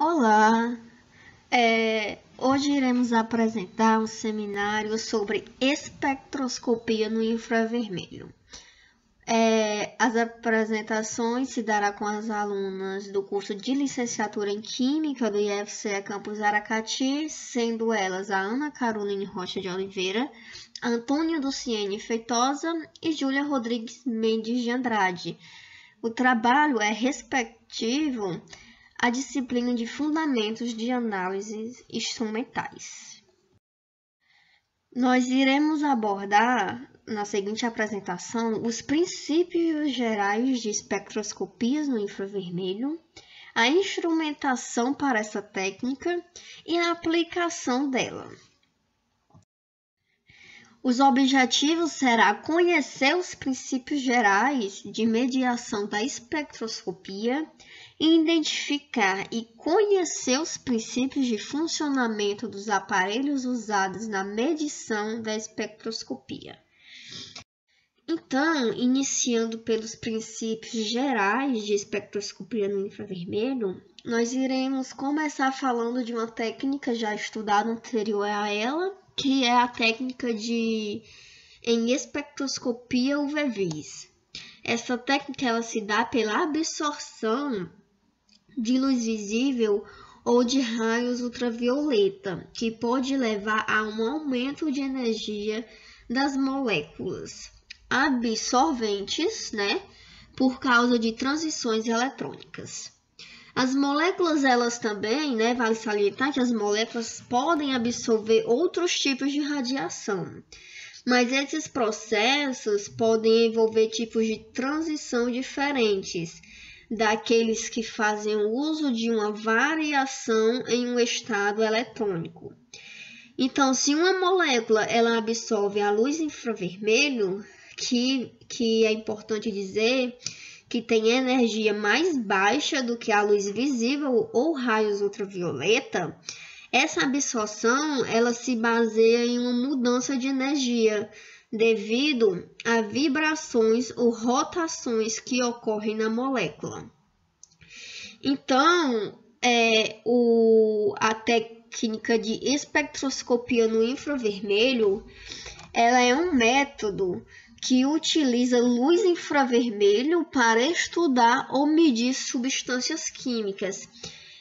Olá! Hoje iremos apresentar um seminário sobre espectroscopia no infravermelho. As apresentações se darão com as alunas do curso de licenciatura em Química do IFCE Campus Aracati, sendo elas a Ana Caroline Rocha de Oliveira, Antônio Duciene Feitosa e Júlia Rodrigues Mendes de Andrade. O trabalho é respectivo à disciplina de Fundamentos de Análises Instrumentais. Nós iremos abordar, na seguinte apresentação, os princípios gerais de espectroscopias no infravermelho, a instrumentação para essa técnica e a aplicação dela. Os objetivos serão conhecer os princípios gerais de mediação da espectroscopia e identificar e conhecer os princípios de funcionamento dos aparelhos usados na medição da espectroscopia. Então, iniciando pelos princípios gerais de espectroscopia no infravermelho, nós iremos começar falando de uma técnica já estudada anterior a ela, que é a técnica em espectroscopia UV-Vis. Essa técnica ela se dá pela absorção de luz visível ou de raios ultravioleta, que pode levar a um aumento de energia das moléculas absorventes, por causa de transições eletrônicas. As moléculas, elas também, vale salientar que as moléculas podem absorver outros tipos de radiação, mas esses processos podem envolver tipos de transição diferentes daqueles que fazem uso de uma variação em um estado eletrônico. Então, se uma molécula ela absorve a luz infravermelho, que é importante dizer que tem energia mais baixa do que a luz visível ou raios ultravioleta, essa absorção ela se baseia em uma mudança de energia devido a vibrações ou rotações que ocorrem na molécula. Então, a técnica de espectroscopia no infravermelho, ela é um método que utiliza luz infravermelho para estudar ou medir substâncias químicas.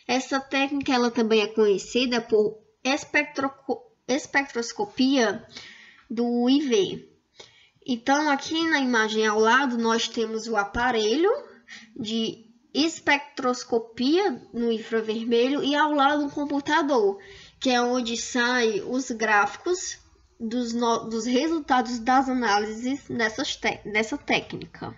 Essa técnica ela também é conhecida por espectroscopia do IV. Então, aqui na imagem ao lado, nós temos o aparelho de espectroscopia no infravermelho e ao lado um computador, que é onde saem os gráficos dos resultados das análises dessa técnica.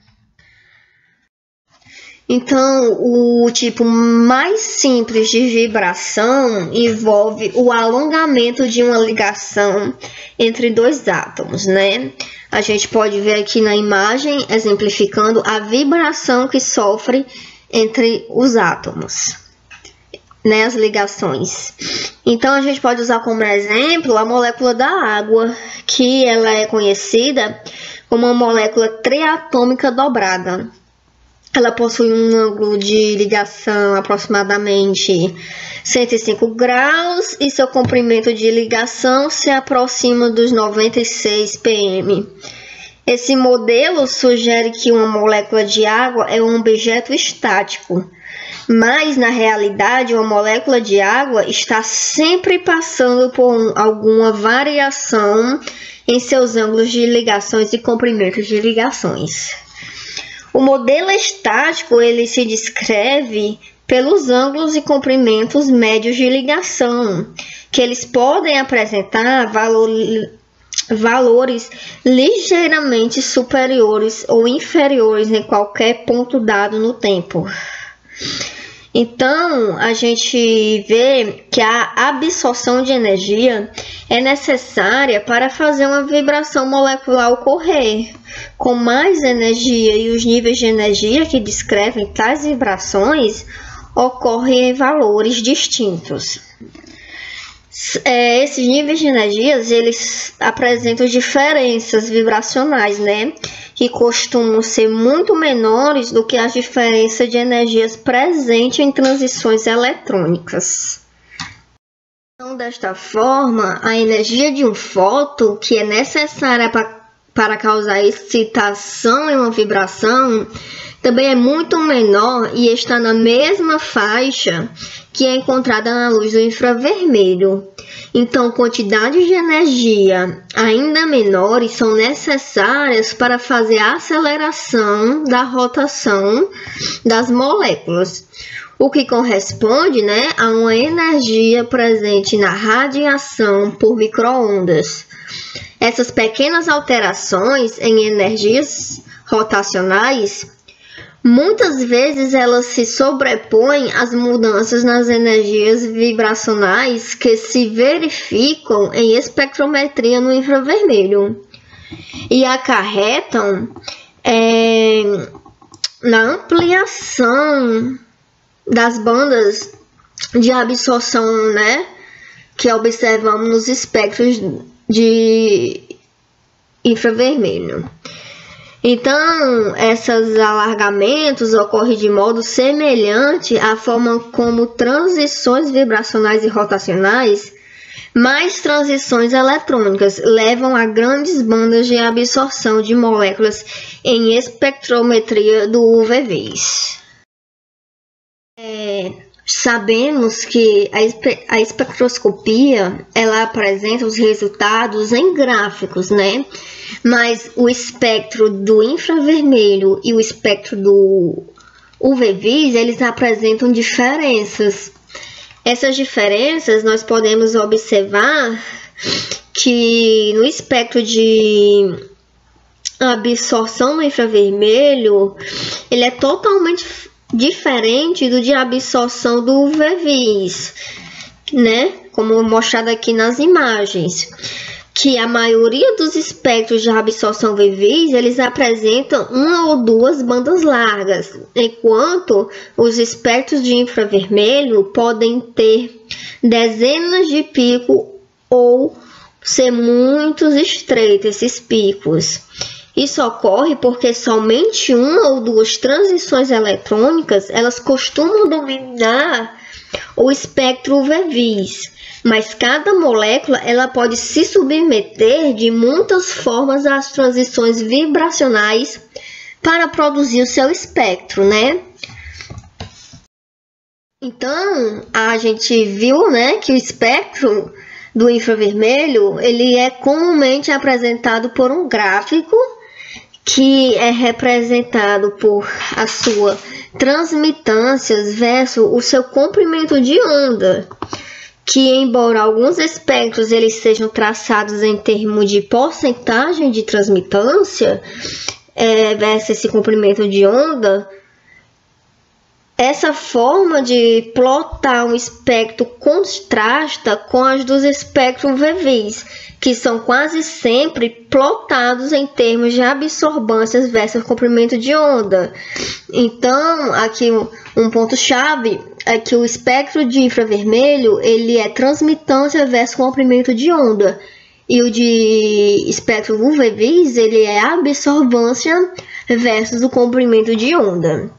Então, o tipo mais simples de vibração envolve o alongamento de uma ligação entre dois átomos, A gente pode ver aqui na imagem, exemplificando a vibração que sofre entre os átomos, as ligações. Então, a gente pode usar como exemplo a molécula da água, que ela é conhecida como uma molécula triatômica dobrada. Ela possui um ângulo de ligação aproximadamente 105 graus e seu comprimento de ligação se aproxima dos 96 pm. Esse modelo sugere que uma molécula de água é um objeto estático, mas na realidade uma molécula de água está sempre passando por alguma variação em seus ângulos de ligações e comprimentos de ligações. O modelo estático ele se descreve pelos ângulos e comprimentos médios de ligação, que eles podem apresentar valores ligeiramente superiores ou inferiores em qualquer ponto dado no tempo. Então, a gente vê que a absorção de energia é necessária para fazer uma vibração molecular ocorrer. Com mais energia e os níveis de energia que descrevem tais vibrações ocorrem em valores distintos. Esses níveis de energias, eles apresentam diferenças vibracionais, né? Que costumam ser muito menores do que as diferenças de energias presentes em transições eletrônicas. Então, desta forma, a energia de um fóton, que é necessária para causar excitação em uma vibração, também é muito menor e está na mesma faixa que é encontrada na luz do infravermelho. Então, quantidades de energia ainda menores são necessárias para fazer a aceleração da rotação das moléculas, o que corresponde, né, a uma energia presente na radiação por micro-ondas. Essas pequenas alterações em energias rotacionais, muitas vezes elas se sobrepõem às mudanças nas energias vibracionais que se verificam em espectrometria no infravermelho e acarretam na ampliação das bandas de absorção, né, que observamos nos espectros de infravermelho. Então, esses alargamentos ocorrem de modo semelhante à forma como transições vibracionais e rotacionais, mais transições eletrônicas, levam a grandes bandas de absorção de moléculas em espectrometria do UV-Vis. Sabemos que a espectroscopia ela apresenta os resultados em gráficos, né? Mas o espectro do infravermelho e o espectro do UV-Vis, eles apresentam diferenças. Essas diferenças nós podemos observar que no espectro de absorção no infravermelho, ele é totalmente diferente do de absorção do UV-Vis, né? Como mostrado aqui nas imagens, que a maioria dos espectros de absorção UV-Vis, eles apresentam uma ou duas bandas largas, enquanto os espectros de infravermelho podem ter dezenas de picos ou ser muito estreitos esses picos. Isso ocorre porque somente uma ou duas transições eletrônicas elas costumam dominar o espectro UV-Vis, mas cada molécula ela pode se submeter de muitas formas às transições vibracionais para produzir o seu espectro, né? Então, a gente viu, né, que o espectro do infravermelho ele é comumente apresentado por um gráfico que é representado por a sua transmitância versus o seu comprimento de onda, que embora alguns espectros eles sejam traçados em termos de porcentagem de transmitância versus esse comprimento de onda, essa forma de plotar um espectro contrasta com as dos espectros UV-Vis, que são quase sempre plotados em termos de absorbâncias versus comprimento de onda. Então, aqui um ponto-chave é que o espectro de infravermelho ele é transmitância versus comprimento de onda, e o de espectro UV-Vis ele é absorvância versus o comprimento de onda.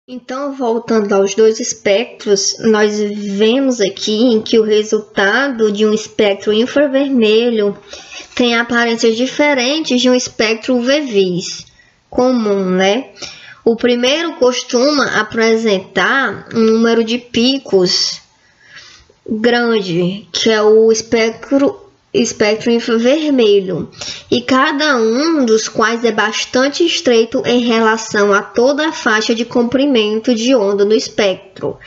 Então, voltando aos dois espectros, nós vemos aqui que o resultado de um espectro infravermelho tem aparências diferentes de um espectro UV-Vis comum, né? O primeiro costuma apresentar um número de picos grande, que é o espectro infravermelho, e cada um dos quais é bastante estreito em relação a toda a faixa de comprimento de onda no espectro,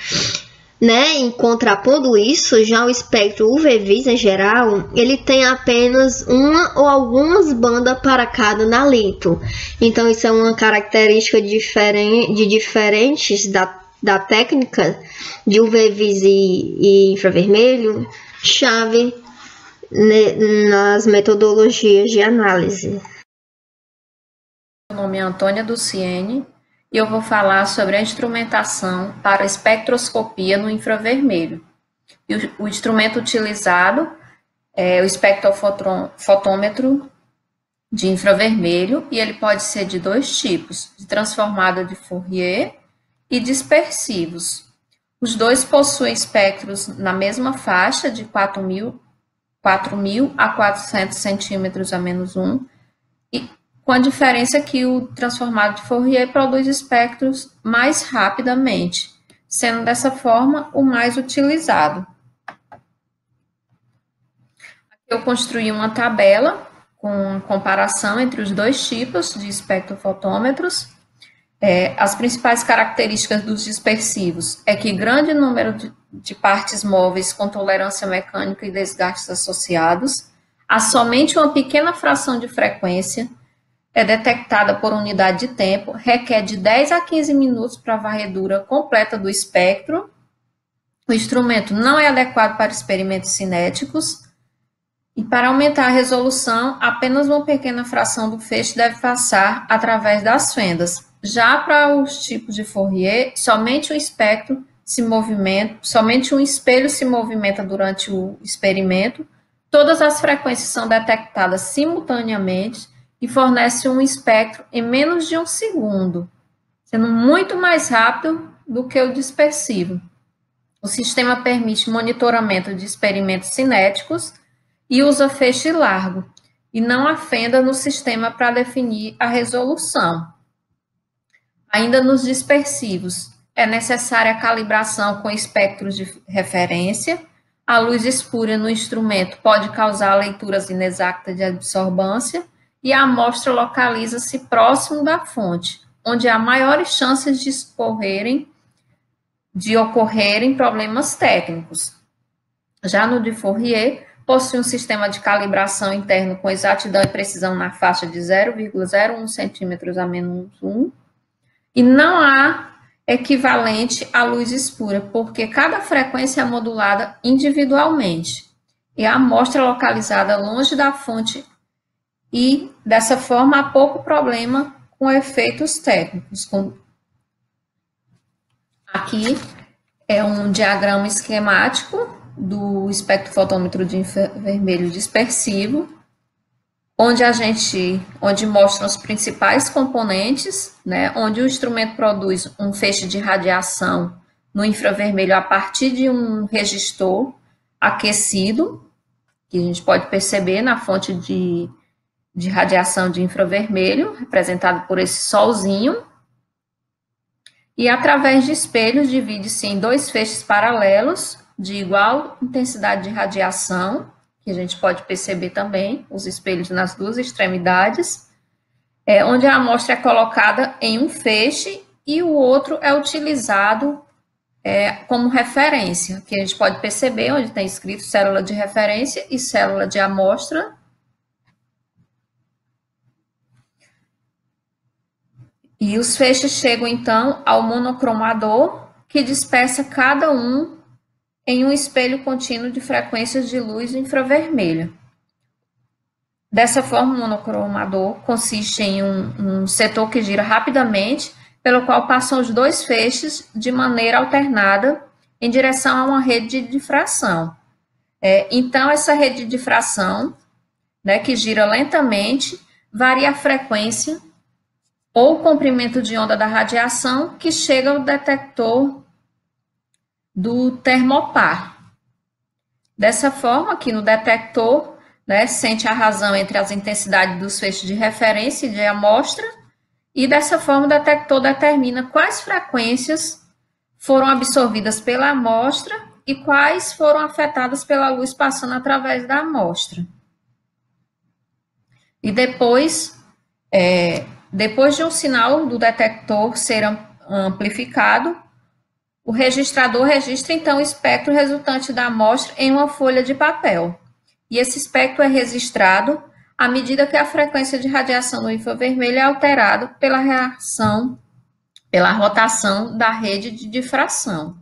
né? Em contrapondo isso, já o espectro UV-Vis em geral, ele tem apenas uma ou algumas bandas para cada analito. Então isso é uma característica diferentes da técnica de UV-Vis e infravermelho, chave nas metodologias de análise. Meu nome é Antônia Duciene e eu vou falar sobre a instrumentação para a espectroscopia no infravermelho. E o instrumento utilizado é o espectrofotômetro de infravermelho, e ele pode ser de dois tipos, de transformada de Fourier e dispersivos. Os dois possuem espectros na mesma faixa de 4.000 a 400 centímetros a menos 1, e com a diferença que o transformado de Fourier produz espectros mais rapidamente, sendo dessa forma o mais utilizado. Aqui eu construí uma tabela com comparação entre os dois tipos de espectrofotômetros. As principais características dos dispersivos é que grande número de partes móveis com tolerância mecânica e desgastes associados, há somente uma pequena fração de frequência, é detectada por unidade de tempo, requer de 10 a 15 minutos para a varredura completa do espectro, o instrumento não é adequado para experimentos cinéticos, e para aumentar a resolução, apenas uma pequena fração do feixe deve passar através das fendas. Já para os tipos de Fourier, somente um espelho se movimenta durante o experimento, todas as frequências são detectadas simultaneamente e fornece um espectro em menos de um segundo, sendo muito mais rápido do que o dispersivo. O sistema permite monitoramento de experimentos cinéticos e usa feixe largo, e não há fenda no sistema para definir a resolução. Ainda nos dispersivos, é necessária a calibração com espectros de referência. A luz espúria no instrumento pode causar leituras inexatas de absorbância, e a amostra localiza-se próximo da fonte, onde há maiores chances de ocorrerem problemas técnicos. Já no de Fourier, possui um sistema de calibração interno com exatidão e precisão na faixa de 0,01 centímetros a menos 1, e não há equivalente à luz espúria, porque cada frequência é modulada individualmente, e a amostra é localizada longe da fonte, e dessa forma há pouco problema com efeitos técnicos. Aqui é um diagrama esquemático do espectrofotômetro de infravermelho dispersivo, onde mostram os principais componentes, né, onde o instrumento produz um feixe de radiação no infravermelho a partir de um resistor aquecido, que a gente pode perceber na fonte de radiação de infravermelho, representado por esse solzinho, e através de espelhos divide-se em dois feixes paralelos de igual intensidade de radiação, que a gente pode perceber também, os espelhos nas duas extremidades, onde a amostra é colocada em um feixe e o outro é utilizado como referência, que a gente pode perceber onde tem escrito célula de referência e célula de amostra. E os feixes chegam, então, ao monocromador, que dispersa cada um em um espelho contínuo de frequências de luz infravermelha. Dessa forma, o monocromador consiste em um setor que gira rapidamente, pelo qual passam os dois feixes de maneira alternada em direção a uma rede de difração. Então, essa rede de difração, né, que gira lentamente, varia a frequência ou o comprimento de onda da radiação que chega ao detector do termopar. Dessa forma, aqui no detector, né, sente a razão entre as intensidades dos feixes de referência e de amostra, e dessa forma o detector determina quais frequências foram absorvidas pela amostra e quais foram afetadas pela luz passando através da amostra. E depois de um sinal do detector ser amplificado, o registrador registra, então, o espectro resultante da amostra em uma folha de papel. E esse espectro é registrado à medida que a frequência de radiação no infravermelho é alterada pela rotação da rede de difração.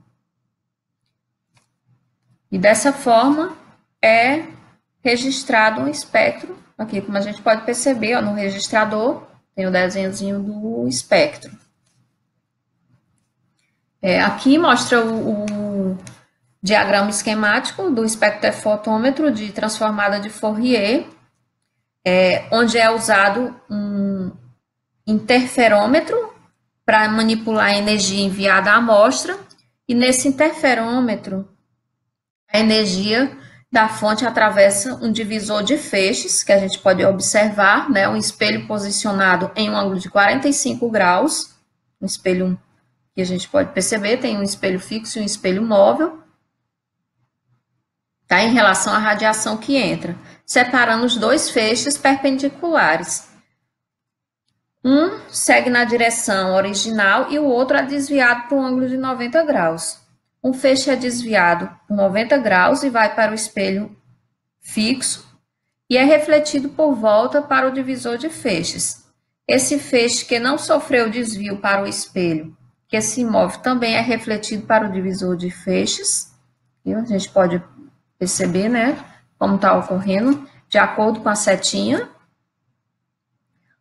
E dessa forma é registrado um espectro, aqui como a gente pode perceber, no registrador tem o desenhozinho do espectro. Aqui mostra Diagrama esquemático do espectrofotômetro de transformada de Fourier, onde é usado um interferômetro para manipular a energia enviada à amostra, e nesse interferômetro a energia da fonte atravessa um divisor de feixes, que a gente pode observar, né, um espelho posicionado em um ângulo de 45 graus, um espelho que a gente pode perceber, tem um espelho fixo e um espelho móvel, tá, em relação à radiação que entra, separando os dois feixes perpendiculares. Um segue na direção original e o outro é desviado para um ângulo de 90 graus. Um feixe é desviado por 90 graus e vai para o espelho fixo e é refletido por volta para o divisor de feixes. Esse feixe que não sofreu desvio para o espelho, que se move, também é refletido para o divisor de feixes. E a gente pode perceber, né, como está ocorrendo, de acordo com a setinha.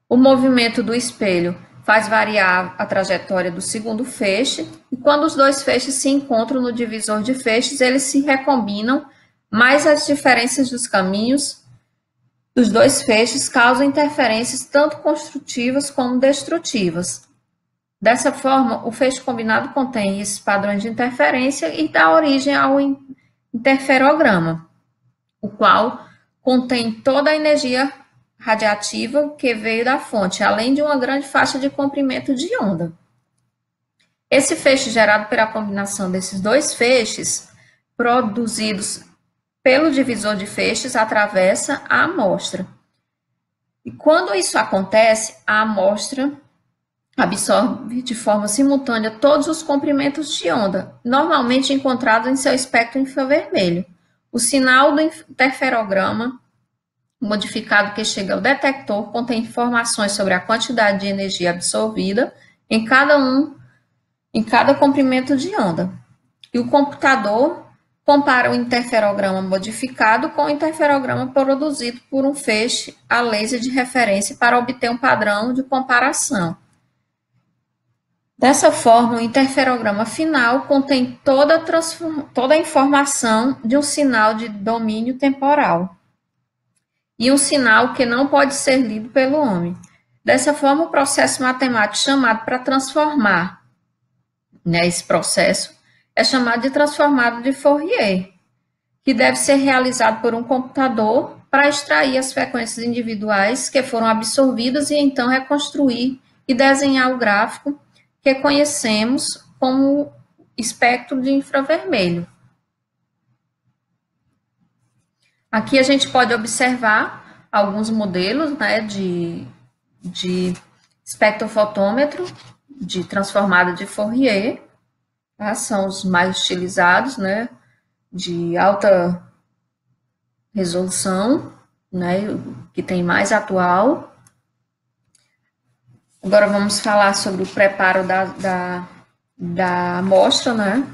O movimento do espelho faz variar a trajetória do segundo feixe, e quando os dois feixes se encontram no divisor de feixes, eles se recombinam, mas as diferenças dos caminhos dos dois feixes causam interferências tanto construtivas como destrutivas. Dessa forma, o feixe combinado contém esses padrões de interferência e dá origem ao interferograma, o qual contém toda a energia radiativa que veio da fonte, além de uma grande faixa de comprimento de onda. Esse feixe gerado pela combinação desses dois feixes, produzidos pelo divisor de feixes, atravessa a amostra. E quando isso acontece, a amostra absorve de forma simultânea todos os comprimentos de onda, normalmente encontrados em seu espectro infravermelho. O sinal do interferograma modificado que chega ao detector contém informações sobre a quantidade de energia absorvida em cada comprimento de onda. E o computador compara o interferograma modificado com o interferograma produzido por um feixe a laser de referência para obter um padrão de comparação. Dessa forma, o interferograma final contém toda a informação de um sinal de domínio temporal e um sinal que não pode ser lido pelo homem. Dessa forma, o processo matemático chamado para transformar, né, esse processo é chamado de transformada de Fourier, que deve ser realizado por um computador para extrair as frequências individuais que foram absorvidas e então reconstruir e desenhar o gráfico que conhecemos como espectro de infravermelho. Aqui a gente pode observar alguns modelos, né, de espectrofotômetro de transformada de Fourier, tá? São os mais utilizados, né, de alta resolução, né, que tem mais atual. Agora vamos falar sobre o preparo da amostra, né?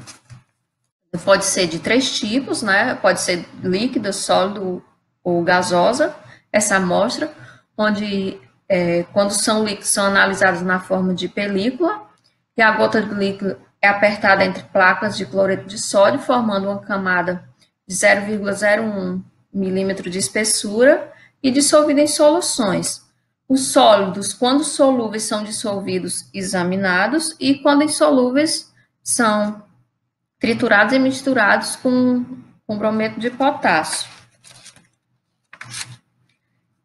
Pode ser de 3 tipos, né? Pode ser líquida, sólido ou gasosa, essa amostra, onde quando são líquidos são analisados na forma de película, e a gota de líquido é apertada entre placas de cloreto de sódio, formando uma camada de 0,01 milímetro de espessura e dissolvida em soluções. Os sólidos, quando solúveis, são dissolvidos, examinados, e quando insolúveis, são triturados e misturados com brometo de potássio.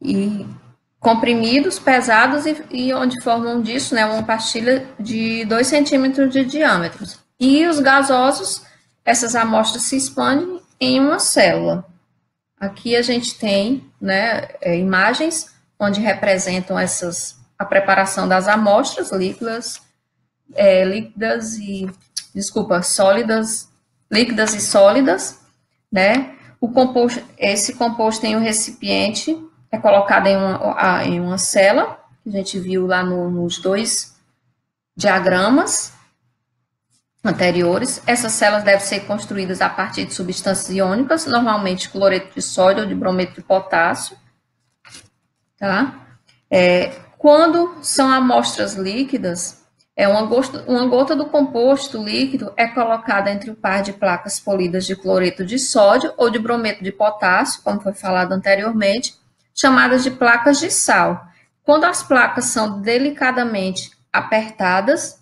E comprimidos, pesados, e onde formam disso, né, uma pastilha de 2 centímetros de diâmetro. E os gasosos, essas amostras se expandem em uma célula. Aqui a gente tem, né, imagens onde representam a preparação das amostras líquidas e sólidas, né? Esse composto em um recipiente é colocado em uma cela, que a gente viu lá nos 2 diagramas anteriores. Essas células devem ser construídas a partir de substâncias iônicas, normalmente cloreto de sódio ou de brometo de potássio. Tá? Quando são amostras líquidas, Uma gota do composto líquido é colocada entre o par de placas polidas de cloreto de sódio ou de brometo de potássio, como foi falado anteriormente, chamadas de placas de sal. Quando as placas são delicadamente apertadas,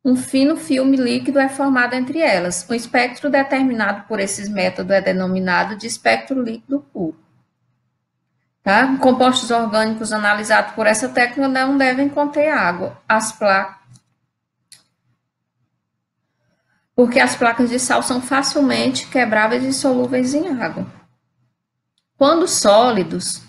um fino filme líquido é formado entre elas. O espectro determinado por esses métodos é denominado de espectro líquido puro. Tá? Compostos orgânicos analisados por essa técnica não devem conter água. Porque as placas de sal são facilmente quebráveis e solúveis em água. Quando sólidos,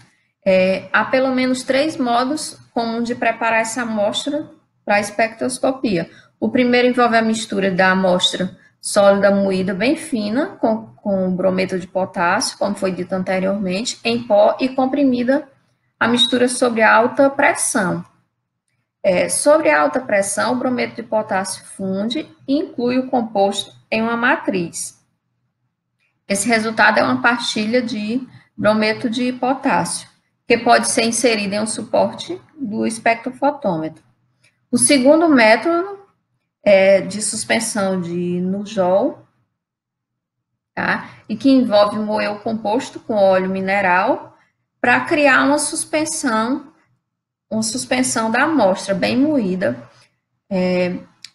há pelo menos 3 modos comuns de preparar essa amostra para a espectroscopia. O primeiro envolve a mistura da amostra sólida moída bem fina com brometo de potássio, como foi dito anteriormente, em pó e comprimida a mistura sobre alta pressão. Sobre alta pressão, o brometo de potássio funde e inclui o composto em uma matriz. Esse resultado é uma pastilha de brometo de potássio, que pode ser inserida em um suporte do espectrofotômetro. O segundo método é de suspensão de Nujol, tá? E que envolve moer o composto com óleo mineral para criar uma suspensão da amostra bem moída,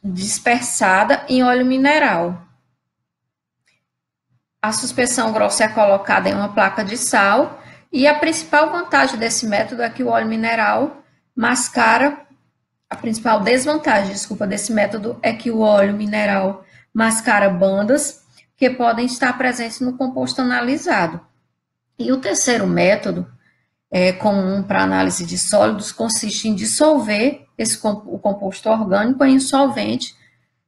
dispersada em óleo mineral. A suspensão grossa é colocada em uma placa de sal e a principal vantagem desse método é que o óleo mineral mascara. A principal desvantagem, desse método é que o óleo mineral mascara bandas que podem estar presentes no composto analisado. E o terceiro método, comum para análise de sólidos, consiste em dissolver o composto orgânico em um solvente,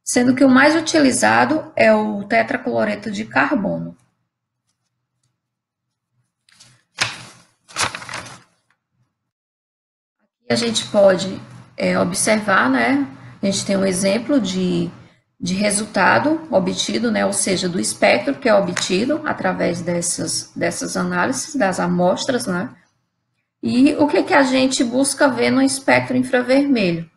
sendo que o mais utilizado é o tetracloreto de carbono. Aqui a gente pode observar, né? A gente tem um exemplo de resultado obtido, né? Ou seja, do espectro que é obtido através dessas análises das amostras, né? E o que a gente busca ver no espectro infravermelho,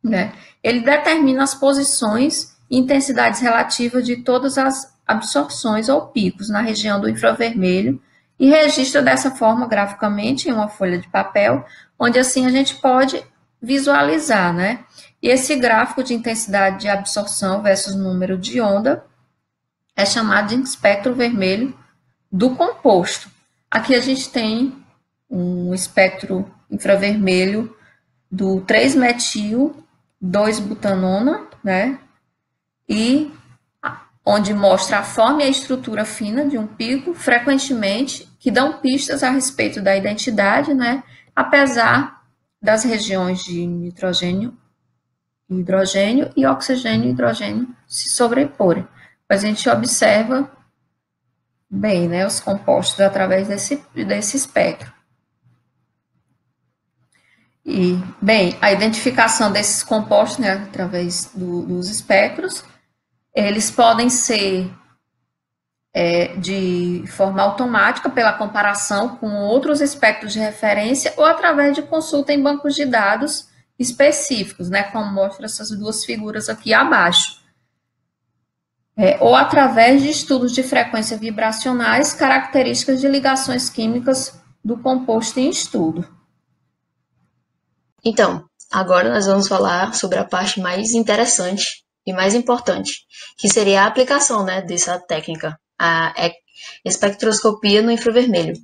né? Ele determina as posições e intensidades relativas de todas as absorções ou picos na região do infravermelho e registra dessa forma graficamente em uma folha de papel, onde assim a gente pode visualizar, né? E esse gráfico de intensidade de absorção versus número de onda é chamado de espectro vermelho do composto. Aqui a gente tem um espectro infravermelho do 3-metil 2-butanona, né? E onde mostra a forma e a estrutura fina de um pico, frequentemente, que dão pistas a respeito da identidade, né? Apesar das regiões de nitrogênio, hidrogênio e oxigênio e hidrogênio se sobreporem. Mas a gente observa bem, né, os compostos através desse espectro. E, bem, a identificação desses compostos, né, através dos espectros, eles podem ser de forma automática pela comparação com outros espectros de referência ou através de consulta em bancos de dados específicos, né, como mostra essas duas figuras aqui abaixo. Ou através de estudos de frequência vibracionais, características de ligações químicas do composto em estudo. Então, agora nós vamos falar sobre a parte mais interessante e mais importante, que seria a aplicação, né, dessa técnica, a espectroscopia no infravermelho.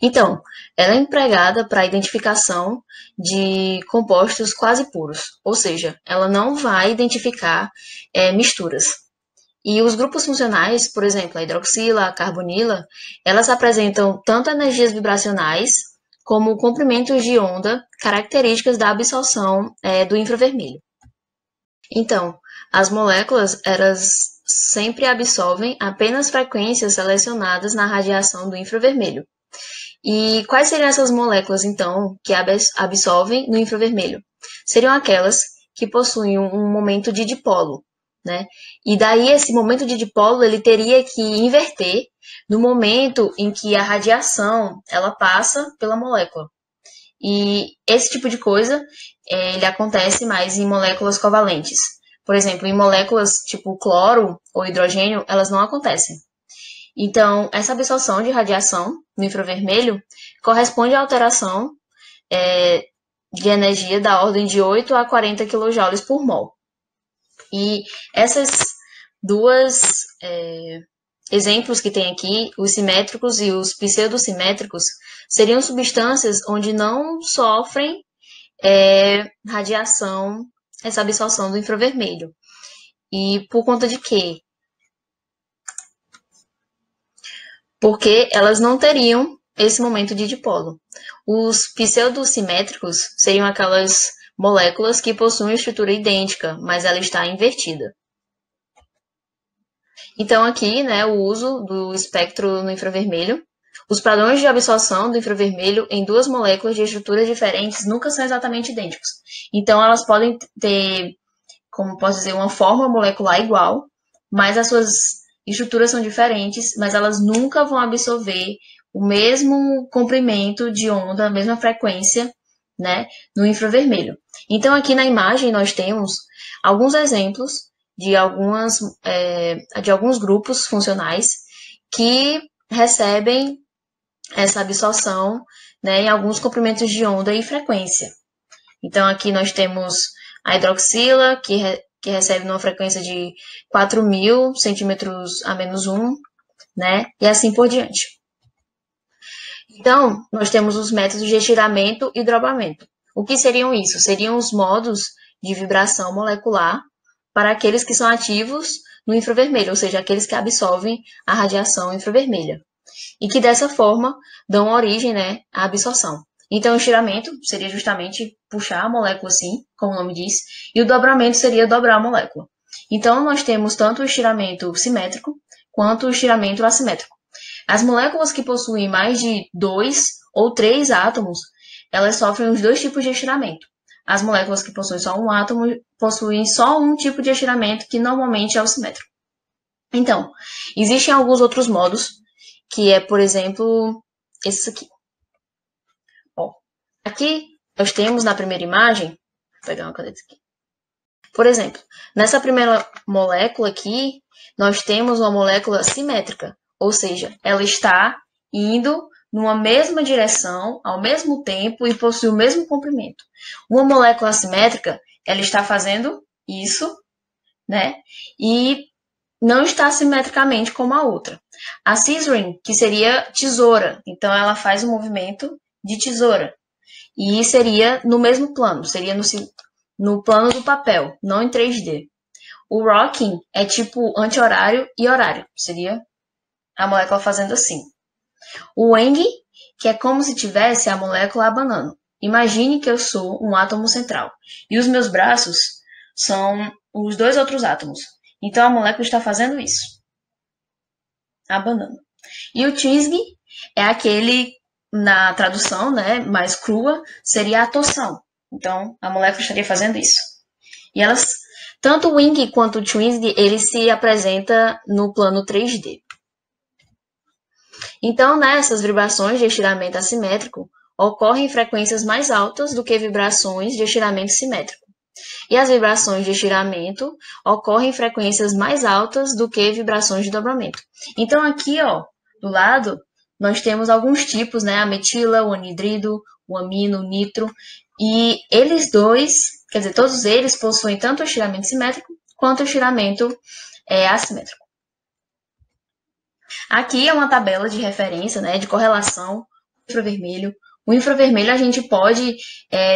Então, ela é empregada para a identificação de compostos quase puros, ou seja, ela não vai identificar misturas. E os grupos funcionais, por exemplo, a hidroxila, a carbonila, elas apresentam tanto energias vibracionais como comprimentos de onda características da absorção do infravermelho. Então, as moléculas, elas sempre absorvem apenas frequências selecionadas na radiação do infravermelho. E quais seriam essas moléculas, então, que absorvem no infravermelho? Seriam aquelas que possuem um momento de dipolo, né? E daí esse momento de dipolo ele teria que inverter no momento em que a radiação ela passa pela molécula. E esse tipo de coisa ele acontece mais em moléculas covalentes. Por exemplo, em moléculas tipo cloro ou hidrogênio, elas não acontecem. Então, essa absorção de radiação no infravermelho corresponde à alteração de energia da ordem de 8 a 40 kJ por mol. E essas duas exemplos que tem aqui, os simétricos e os pseudosimétricos, seriam substâncias onde não sofrem radiação, essa absorção do infravermelho. E por conta de quê? Porque elas não teriam esse momento de dipolo. Os pseudosimétricos seriam aquelas moléculas que possuem estrutura idêntica, mas ela está invertida. Então aqui, né, o uso do espectro no infravermelho. Os padrões de absorção do infravermelho em duas moléculas de estruturas diferentes nunca são exatamente idênticos. Então elas podem ter, como posso dizer, uma forma molecular igual, mas as suas estruturas são diferentes, mas elas nunca vão absorver o mesmo comprimento de onda, a mesma frequência, né, no infravermelho. Então aqui na imagem nós temos alguns exemplos de alguns grupos funcionais que recebem essa absorção, né, em alguns comprimentos de onda e frequência. Então aqui nós temos a hidroxila, que recebe numa frequência de 4.000 centímetros a menos 1, né, e assim por diante. Então, nós temos os métodos de estiramento e drobamento. O que seriam isso? Seriam os modos de vibração molecular para aqueles que são ativos no infravermelho, ou seja, aqueles que absorvem a radiação infravermelha. E que dessa forma dão origem, né, à absorção. Então, o estiramento seria justamente puxar a molécula assim, como o nome diz, e o dobramento seria dobrar a molécula. Então, nós temos tanto o estiramento simétrico quanto o estiramento assimétrico. As moléculas que possuem mais de 2 ou 3 átomos, elas sofrem os dois tipos de estiramento. As moléculas que possuem só um átomo possuem só um tipo de estiramento, que normalmente é o simétrico. Então, existem alguns outros modos, que é, por exemplo, esse aqui. Ó, aqui nós temos na primeira imagem, vou pegar uma caneta aqui. Por exemplo, nessa primeira molécula aqui, nós temos uma molécula simétrica, ou seja, ela está indo numa mesma direção, ao mesmo tempo e possui o mesmo comprimento. Uma molécula assimétrica, ela está fazendo isso, né? E não está simetricamente como a outra. A scissoring, que seria tesoura, então ela faz o movimento de tesoura. E seria no mesmo plano, seria no plano do papel, não em 3D. O rocking é tipo anti-horário e horário, seria a molécula fazendo assim. O Weng, que é como se tivesse a molécula abanando. Imagine que eu sou um átomo central e os meus braços são os dois outros átomos. Então a molécula está fazendo isso, abanando. E o Twinsky é aquele, na tradução, né, mais crua, seria a torção. Então a molécula estaria fazendo isso. E elas, tanto o Weng quanto o Twinsky, ele se apresenta no plano 3D. Então, nessas vibrações de estiramento assimétrico, ocorrem em frequências mais altas do que vibrações de estiramento simétrico. E as vibrações de estiramento ocorrem em frequências mais altas do que vibrações de dobramento. Então, aqui, ó, do lado, nós temos alguns tipos, né? A metila, o anidrido, o amino, o nitro. E eles dois, quer dizer, todos eles possuem tanto o estiramento simétrico quanto o estiramento assimétrico. Aqui é uma tabela de referência, né, de correlação do infravermelho. O infravermelho a gente pode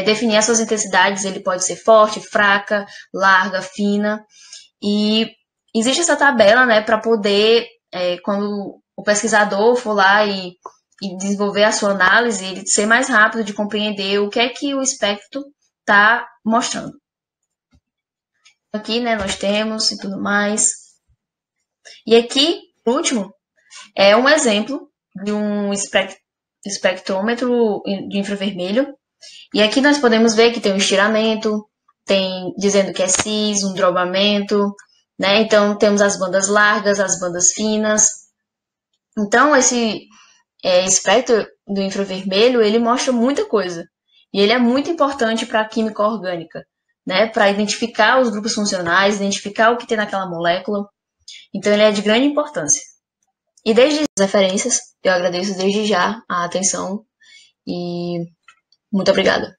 definir as suas intensidades, ele pode ser forte, fraca, larga, fina. E existe essa tabela, né, para poder, quando o pesquisador for lá e desenvolver a sua análise, ele ser mais rápido de compreender o que é que o espectro está mostrando. Aqui, né, nós temos e tudo mais. E aqui, por último, é um exemplo de um espectrômetro de infravermelho. E aqui nós podemos ver que tem um estiramento, tem dizendo que é cis, um drobamento, né? Então temos as bandas largas, as bandas finas. Então esse espectro do infravermelho, ele mostra muita coisa. E ele é muito importante para a química orgânica, né? Para identificar os grupos funcionais, identificar o que tem naquela molécula. Então, ele é de grande importância. E desde as referências, eu agradeço desde já a atenção e muito obrigada.